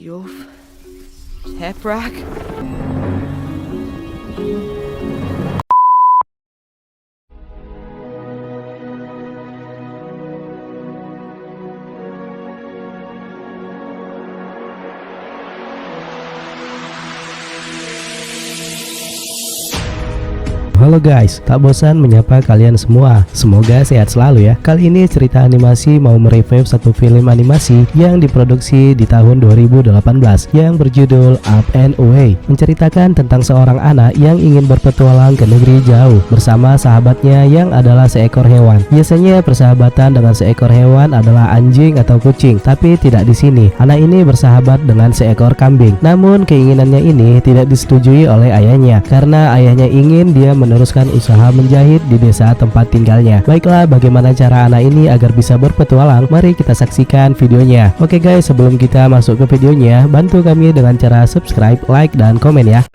Yuf, Teprak. Halo guys, tak bosan menyapa kalian semua. Semoga sehat selalu ya. Kali ini cerita animasi mau mereview satu film animasi yang diproduksi di tahun 2018 yang berjudul Up and Away. Menceritakan tentang seorang anak yang ingin berpetualang ke negeri jauh bersama sahabatnya yang adalah seekor hewan. Biasanya persahabatan dengan seekor hewan adalah anjing atau kucing, tapi tidak di sini. Anak ini bersahabat dengan seekor kambing. Namun keinginannya ini tidak disetujui oleh ayahnya karena ayahnya ingin dia meneruskan usaha menjahit di desa tempat tinggalnya. Baiklah, bagaimana cara anak ini agar bisa berpetualang? Mari kita saksikan videonya. Oke guys, sebelum kita masuk ke videonya, bantu kami dengan cara subscribe, like, dan komen ya.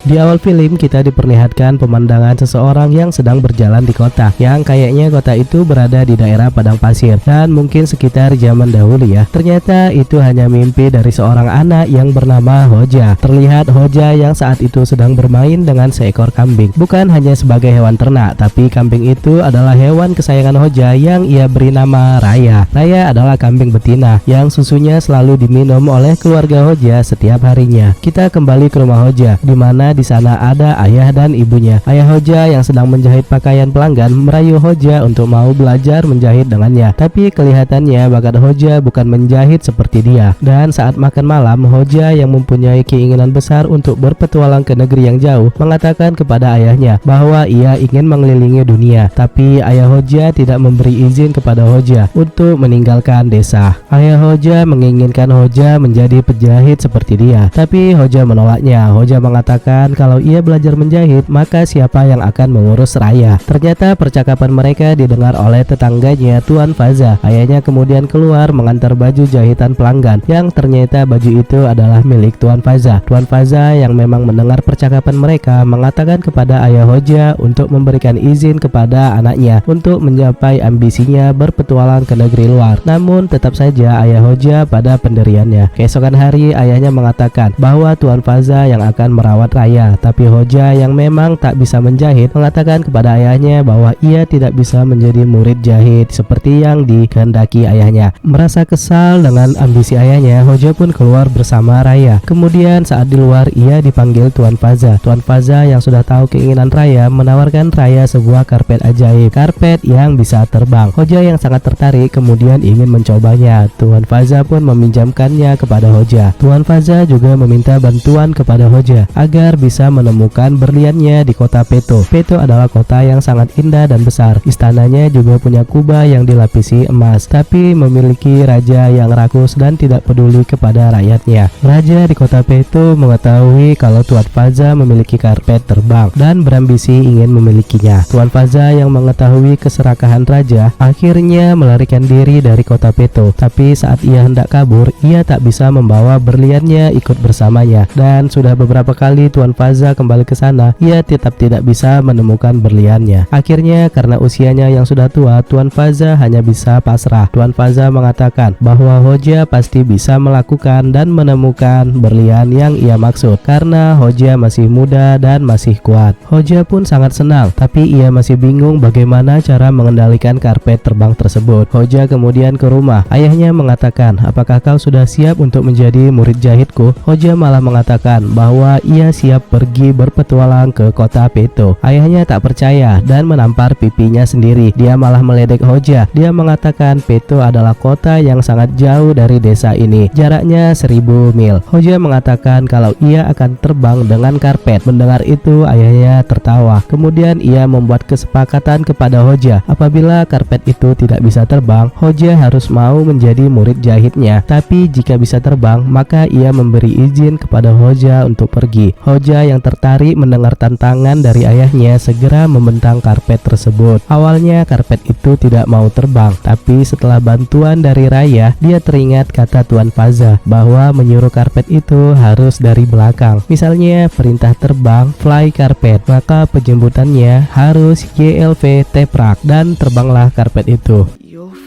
Di awal film kita diperlihatkan pemandangan seseorang yang sedang berjalan di kota, yang kayaknya kota itu berada di daerah padang pasir dan mungkin sekitar zaman dahulu ya. Ternyata itu hanya mimpi dari seorang anak yang bernama Hoja. Terlihat Hoja yang saat itu sedang bermain dengan seekor kambing. Bukan hanya sebagai hewan ternak, tapi kambing itu adalah hewan kesayangan Hoja yang ia beri nama Raya. Raya adalah kambing betina yang susunya selalu diminum oleh keluarga Hoja setiap harinya. Kita kembali ke rumah Hoja, di mana di sana ada ayah dan ibunya. Ayah Hoja yang sedang menjahit pakaian pelanggan merayu Hoja untuk mau belajar menjahit dengannya. Tapi kelihatannya bakat Hoja bukan menjahit seperti dia. Dan saat makan malam, Hoja yang mempunyai keinginan besar untuk berpetualang ke negeri yang jauh mengatakan kepada ayahnya bahwa ia ingin mengelilingi dunia. Tapi ayah Hoja tidak memberi izin kepada Hoja untuk meninggalkan desa. Ayah Hoja menginginkan Hoja menjadi penjahit seperti dia. Tapi Hoja menolaknya. Hoja mengatakan kalau ia belajar menjahit, maka siapa yang akan mengurus Raya? Ternyata percakapan mereka didengar oleh tetangganya Tuan Faza. Ayahnya kemudian keluar mengantar baju jahitan pelanggan, yang ternyata baju itu adalah milik Tuan Faza. Tuan Faza yang memang mendengar percakapan mereka mengatakan kepada ayah Hoja untuk memberikan izin kepada anaknya untuk mencapai ambisinya berpetualang ke negeri luar. Namun tetap saja ayah Hoja pada pendiriannya. Keesokan hari ayahnya mengatakan bahwa Tuan Faza yang akan merawat Raya. Tapi Hoja yang memang tak bisa menjahit mengatakan kepada ayahnya bahwa ia tidak bisa menjadi murid jahit seperti yang dikehendaki ayahnya. Merasa kesal dengan ambisi ayahnya, Hoja pun keluar bersama Raya. Kemudian saat di luar ia dipanggil Tuan Faza. Tuan Faza yang sudah tahu keinginan Raya menawarkan Raya sebuah karpet ajaib, karpet yang bisa terbang. Hoja yang sangat tertarik kemudian ingin mencobanya. Tuan Faza pun meminjamkannya kepada Hoja. Tuan Faza juga meminta bantuan kepada Hoja agar bisa menemukan berliannya di kota Peto. Peto adalah kota yang sangat indah dan besar. Istananya juga punya kubah yang dilapisi emas, tapi memiliki raja yang rakus dan tidak peduli kepada rakyatnya. Raja di kota Peto mengetahui kalau Tuan Faza memiliki karpet terbang dan berambisi ingin memilikinya. Tuan Faza yang mengetahui keserakahan raja akhirnya melarikan diri dari kota Peto. Tapi saat ia hendak kabur, ia tak bisa membawa berliannya ikut bersamanya. Dan sudah beberapa kali Tuan Faza kembali ke sana, ia tetap tidak bisa menemukan berliannya. Akhirnya karena usianya yang sudah tua, Tuan Faza hanya bisa pasrah. Tuan Faza mengatakan bahwa Hoja pasti bisa melakukan dan menemukan berlian yang ia maksud karena Hoja masih muda dan masih kuat. Hoja pun sangat senang, tapi ia masih bingung bagaimana cara mengendalikan karpet terbang tersebut. Hoja kemudian ke rumah. Ayahnya mengatakan, "Apakah kau sudah siap untuk menjadi murid jahitku?" Hoja malah mengatakan bahwa ia siap pergi berpetualang ke kota Peto. Ayahnya tak percaya dan menampar pipinya sendiri. Dia malah meledek Hoja. Dia mengatakan Peto adalah kota yang sangat jauh dari desa ini, jaraknya 1000 mil. Hoja mengatakan kalau ia akan terbang dengan karpet. Mendengar itu ayahnya tertawa. Kemudian ia membuat kesepakatan kepada Hoja. Apabila karpet itu tidak bisa terbang, Hoja harus mau menjadi murid jahitnya. Tapi jika bisa terbang, maka ia memberi izin kepada Hoja untuk pergi. Hoja Hoja yang tertarik mendengar tantangan dari ayahnya segera membentang karpet tersebut. Awalnya karpet itu tidak mau terbang, tapi setelah bantuan dari Raya, dia teringat kata Tuan Faza bahwa menyuruh karpet itu harus dari belakang. Misalnya perintah terbang fly karpet, maka penjemputannya harus YLV teprak, dan terbanglah karpet itu. Yolf.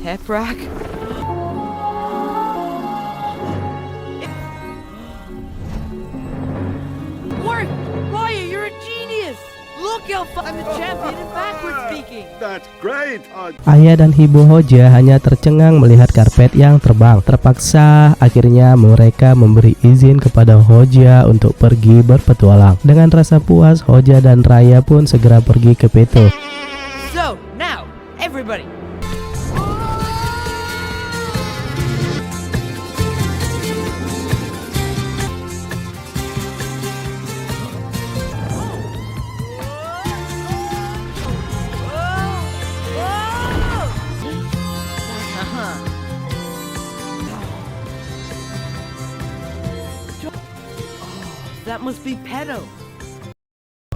Teprak. Work! Raya, you're a genius! Look how I'm the champion in backward speaking! That's great. Ayah dan ibu Hoja hanya tercengang melihat karpet yang terbang. Terpaksa akhirnya mereka memberi izin kepada Hoja untuk pergi berpetualang. Dengan rasa puas, Hoja dan Raya pun segera pergi ke Peto. So, now, everybody! That must be Peto.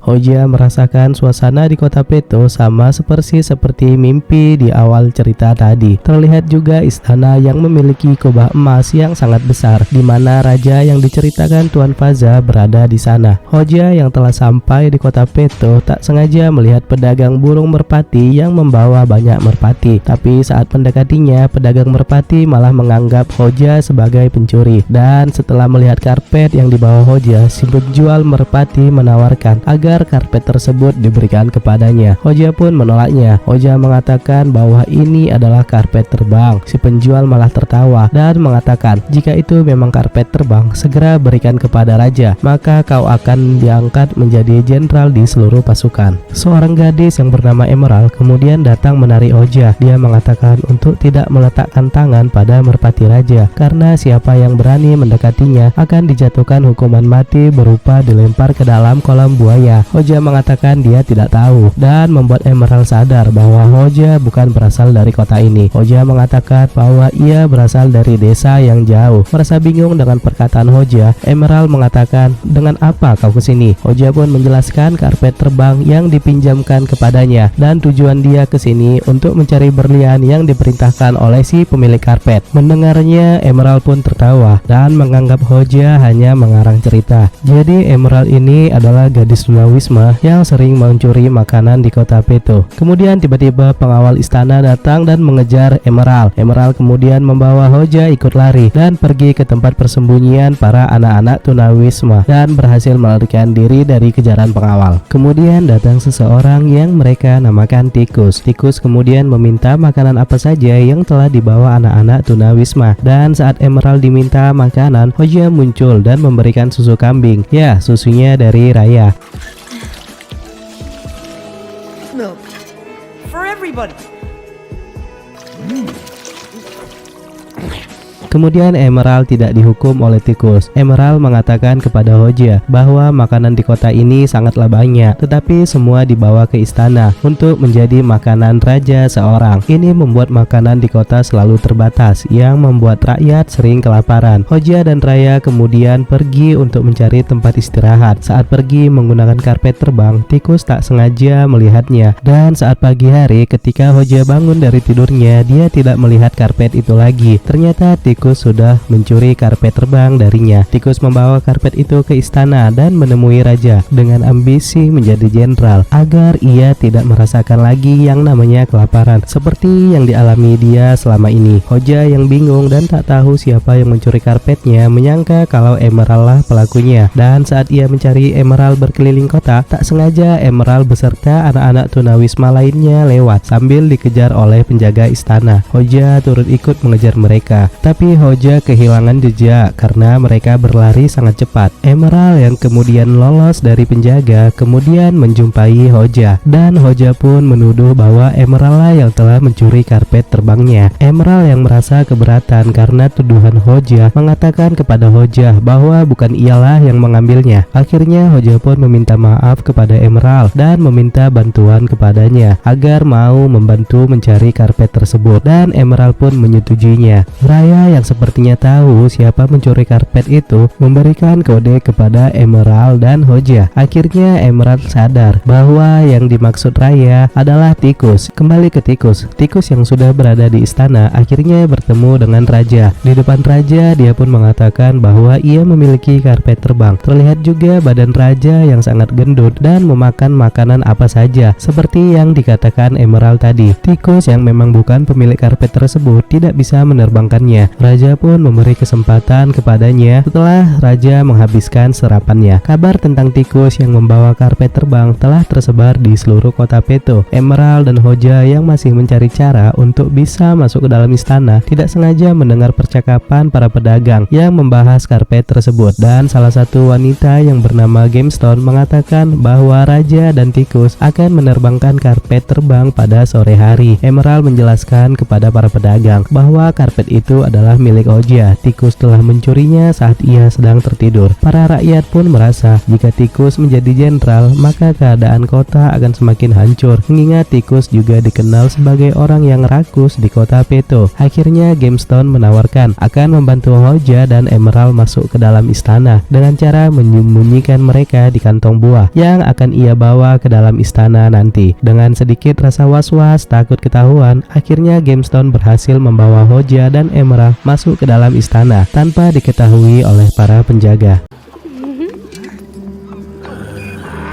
Hoja merasakan suasana di kota Peto sama seperti mimpi di awal cerita tadi. Terlihat juga istana yang memiliki kubah emas yang sangat besar, di mana raja yang diceritakan Tuan Faza berada di sana. Hoja yang telah sampai di kota Peto tak sengaja melihat pedagang burung merpati yang membawa banyak merpati. Tapi saat mendekatinya, pedagang merpati malah menganggap Hoja sebagai pencuri. Dan setelah melihat karpet yang dibawa Hoja, si penjual merpati menawarkan agar karpet tersebut diberikan kepadanya. Hoja pun menolaknya. Hoja mengatakan bahwa ini adalah karpet terbang. Si penjual malah tertawa dan mengatakan, jika itu memang karpet terbang, segera berikan kepada raja, maka kau akan diangkat menjadi jenderal di seluruh pasukan. Seorang gadis yang bernama Emerald kemudian datang menarik Hoja. Dia mengatakan untuk tidak meletakkan tangan pada merpati raja, karena siapa yang berani mendekatinya akan dijatuhkan hukuman mati berupa dilempar ke dalam kolam buaya. Hoja mengatakan dia tidak tahu, dan membuat Emerald sadar bahwa Hoja bukan berasal dari kota ini. Hoja mengatakan bahwa ia berasal dari desa yang jauh. Merasa bingung dengan perkataan Hoja, Emerald mengatakan, dengan apa kau kesini? Hoja pun menjelaskan karpet terbang yang dipinjamkan kepadanya, dan tujuan dia kesini untuk mencari berlian yang diperintahkan oleh si pemilik karpet. Mendengarnya, Emerald pun tertawa dan menganggap Hoja hanya mengarang cerita. Jadi Emerald ini adalah gadis tunawisma yang sering mencuri makanan di kota Peto. Kemudian tiba-tiba pengawal istana datang dan mengejar Emerald. Emerald kemudian membawa Hoja ikut lari dan pergi ke tempat persembunyian para anak-anak tunawisma dan berhasil melarikan diri dari kejaran pengawal. Kemudian datang seseorang yang mereka namakan Tikus. Tikus kemudian meminta makanan apa saja yang telah dibawa anak-anak tunawisma, dan saat Emerald diminta makanan, Hoja muncul dan memberikan susu kambing. Ya, susunya dari Raya. Milk. For everybody. Kemudian Emerald tidak dihukum oleh Tikus. Emerald mengatakan kepada Hoja bahwa makanan di kota ini sangatlah banyak, tetapi semua dibawa ke istana untuk menjadi makanan raja seorang. Ini membuat makanan di kota selalu terbatas, yang membuat rakyat sering kelaparan. Hoja dan Raya kemudian pergi untuk mencari tempat istirahat. Saat pergi menggunakan karpet terbang, Tikus tak sengaja melihatnya. Dan saat pagi hari ketika Hoja bangun dari tidurnya, dia tidak melihat karpet itu lagi. Ternyata Tikus sudah mencuri karpet terbang darinya. Tikus membawa karpet itu ke istana dan menemui raja dengan ambisi menjadi jenderal agar ia tidak merasakan lagi yang namanya kelaparan seperti yang dialami dia selama ini. Hoja yang bingung dan tak tahu siapa yang mencuri karpetnya menyangka kalau Emerald lah pelakunya, dan saat ia mencari Emerald berkeliling kota, tak sengaja Emerald beserta anak-anak tunawisma lainnya lewat sambil dikejar oleh penjaga istana. Hoja turut ikut mengejar mereka, tapi Hoja kehilangan jejak karena mereka berlari sangat cepat. Emerald yang kemudian lolos dari penjaga kemudian menjumpai Hoja, dan Hoja pun menuduh bahwa Emerald lah yang telah mencuri karpet terbangnya. Emerald yang merasa keberatan karena tuduhan Hoja mengatakan kepada Hoja bahwa bukan ialah yang mengambilnya. Akhirnya Hoja pun meminta maaf kepada Emerald dan meminta bantuan kepadanya agar mau membantu mencari karpet tersebut, dan Emerald pun menyetujuinya. Raya yang sepertinya tahu siapa mencuri karpet itu memberikan kode kepada Emerald dan Hoja. Akhirnya Emerald sadar bahwa yang dimaksud Raya adalah tikus. Kembali ke tikus yang sudah berada di istana akhirnya bertemu dengan raja. Di depan raja dia pun mengatakan bahwa ia memiliki karpet terbang. Terlihat juga badan raja yang sangat gendut dan memakan makanan apa saja seperti yang dikatakan Emerald tadi. Tikus yang memang bukan pemilik karpet tersebut tidak bisa menerbangkannya. Raja pun memberi kesempatan kepadanya setelah raja menghabiskan serapannya. Kabar tentang tikus yang membawa karpet terbang telah tersebar di seluruh kota Peto. Emerald dan Hoja yang masih mencari cara untuk bisa masuk ke dalam istana tidak sengaja mendengar percakapan para pedagang yang membahas karpet tersebut, dan salah satu wanita yang bernama Gemstone mengatakan bahwa raja dan tikus akan menerbangkan karpet terbang pada sore hari. Emerald menjelaskan kepada para pedagang bahwa karpet itu adalah milik Hoja. Tikus telah mencurinya saat ia sedang tertidur. Para rakyat pun merasa jika tikus menjadi jenderal maka keadaan kota akan semakin hancur, mengingat tikus juga dikenal sebagai orang yang rakus di kota Peto. Akhirnya Gemstone menawarkan akan membantu Hoja dan Emerald masuk ke dalam istana dengan cara menyembunyikan mereka di kantong buah yang akan ia bawa ke dalam istana nanti. Dengan sedikit rasa was-was takut ketahuan, akhirnya Gemstone berhasil membawa Hoja dan Emerald masuk ke dalam istana tanpa diketahui oleh para penjaga.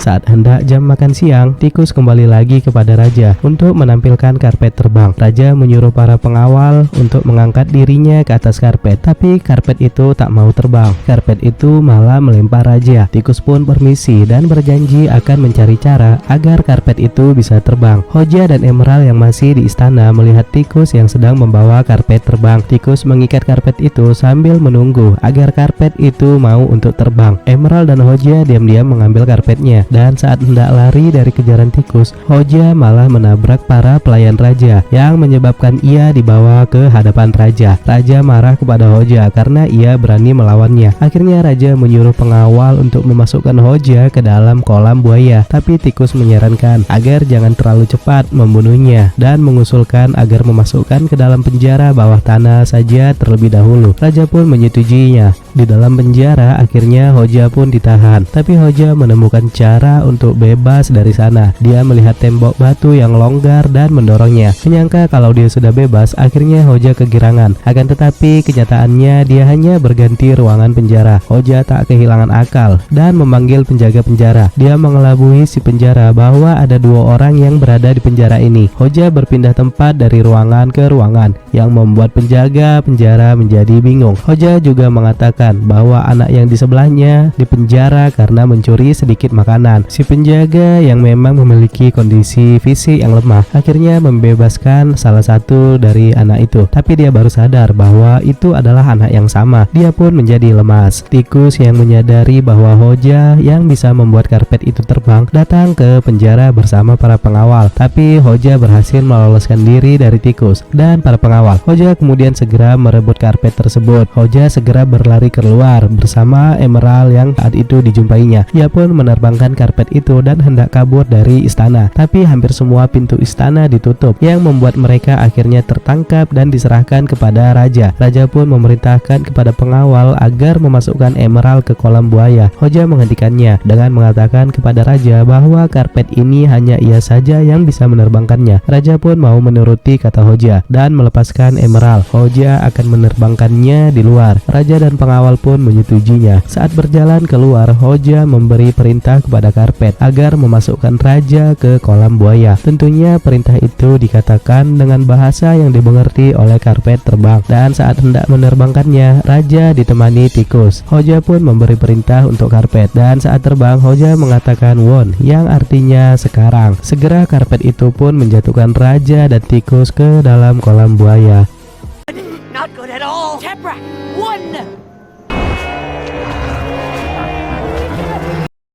Saat hendak jam makan siang, tikus kembali lagi kepada raja untuk menampilkan karpet terbang. Raja menyuruh para pengawal untuk mengangkat dirinya ke atas karpet, tapi karpet itu tak mau terbang. Karpet itu malah melempar raja. Tikus pun permisi dan berjanji akan mencari cara agar karpet itu bisa terbang. Hoja dan Emerald yang masih di istana melihat tikus yang sedang membawa karpet terbang. Tikus mengikat karpet itu sambil menunggu agar karpet itu mau untuk terbang. Emerald dan Hoja diam-diam mengambil karpetnya. Dan saat hendak lari dari kejaran tikus, Hoja malah menabrak para pelayan raja yang menyebabkan ia dibawa ke hadapan raja. Raja marah kepada Hoja karena ia berani melawannya. Akhirnya raja menyuruh pengawal untuk memasukkan Hoja ke dalam kolam buaya, tapi tikus menyarankan agar jangan terlalu cepat membunuhnya dan mengusulkan agar memasukkan ke dalam penjara bawah tanah saja terlebih dahulu. Raja pun menyetujuinya. Di dalam penjara akhirnya Hoja pun ditahan, tapi Hoja menemukan cara untuk bebas dari sana. Dia melihat tembok batu yang longgar dan mendorongnya. Menyangka kalau dia sudah bebas, akhirnya Hoja kegirangan. Akan tetapi kenyataannya dia hanya berganti ruangan penjara. Hoja tak kehilangan akal dan memanggil penjaga penjara. Dia mengelabui si penjara bahwa ada dua orang yang berada di penjara ini. Hoja berpindah tempat dari ruangan ke ruangan yang membuat penjaga penjara menjadi bingung. Hoja juga mengatakan bahwa anak yang di sebelahnya dipenjara karena mencuri sedikit makanan. Si penjaga yang memang memiliki kondisi fisik yang lemah akhirnya membebaskan salah satu dari anak itu, tapi dia baru sadar bahwa itu adalah anak yang sama. Dia pun menjadi lemas. Tikus yang menyadari bahwa Hoja yang bisa membuat karpet itu terbang datang ke penjara bersama para pengawal, tapi Hoja berhasil meloloskan diri dari tikus dan para pengawal. Hoja kemudian segera merebut karpet tersebut. Hoja segera berlari keluar bersama Emerald yang saat itu dijumpainya. Ia pun menerbangkan karpet itu dan hendak kabur dari istana, tapi hampir semua pintu istana ditutup yang membuat mereka akhirnya tertangkap dan diserahkan kepada raja. Raja pun memerintahkan kepada pengawal agar memasukkan Emerald ke kolam buaya. Hoja menghentikannya dengan mengatakan kepada raja bahwa karpet ini hanya ia saja yang bisa menerbangkannya. Raja pun mau menuruti kata Hoja dan melepaskan Emerald. Hoja akan menerbangkannya di luar. Raja dan pengawal pun menyetujuinya. Saat berjalan keluar, Hoja memberi perintah kepada karpet agar memasukkan raja ke kolam buaya. Tentunya perintah itu dikatakan dengan bahasa yang dimengerti oleh karpet terbang, dan saat hendak menerbangkannya, raja ditemani tikus. Hoja pun memberi perintah untuk karpet, dan saat terbang Hoja mengatakan won yang artinya sekarang. Segera karpet itu pun menjatuhkan raja dan tikus ke dalam kolam buaya. Not good at all. Teprak, one.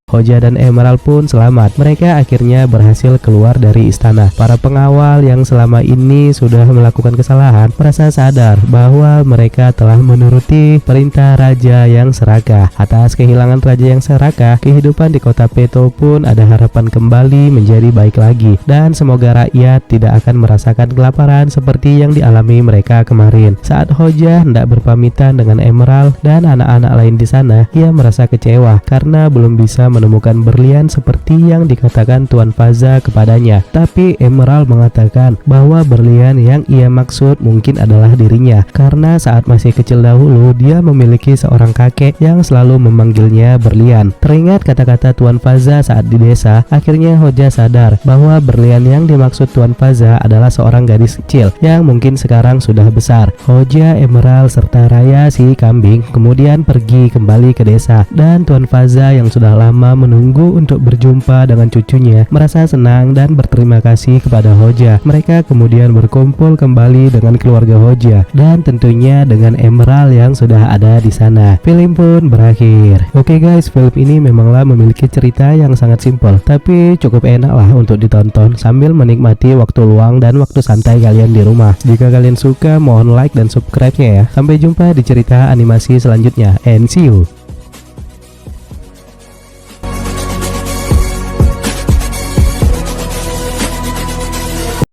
Hoja dan Emerald pun selamat. Mereka akhirnya berhasil keluar dari istana. Para pengawal yang selama ini sudah melakukan kesalahan merasa sadar bahwa mereka telah menuruti perintah raja yang serakah. Atas kehilangan raja yang serakah, kehidupan di kota Peto pun ada harapan kembali menjadi baik lagi, dan semoga rakyat tidak akan merasakan kelaparan seperti yang dialami mereka kemarin. Saat Hoja hendak berpamitan dengan Emerald dan anak-anak lain di sana, ia merasa kecewa karena belum bisa menemukan berlian seperti yang dikatakan Tuan Faza kepadanya. Tapi Emerald mengatakan bahwa berlian yang ia maksud mungkin adalah dirinya, karena saat masih kecil dahulu dia memiliki seorang kakek yang selalu memanggilnya berlian. Teringat kata-kata Tuan Faza saat di desa, akhirnya Hoja sadar bahwa berlian yang dimaksud Tuan Faza adalah seorang gadis kecil yang mungkin sekarang sudah besar. Hoja, Emerald, serta Raya si kambing kemudian pergi kembali ke desa, dan Tuan Faza yang sudah lama menunggu untuk berjumpa dengan cucunya merasa senang dan berterima kasih kepada Hoja. Mereka kemudian berkumpul kembali dengan keluarga Hoja dan tentunya dengan Emerald yang sudah ada di sana. Film pun berakhir. Oke guys, film ini memanglah memiliki cerita yang sangat simpel, tapi cukup enak lah untuk ditonton sambil menikmati waktu luang dan waktu santai kalian di rumah. Jika kalian suka, mohon like dan subscribe-nya ya. Sampai jumpa di cerita animasi selanjutnya, and see you.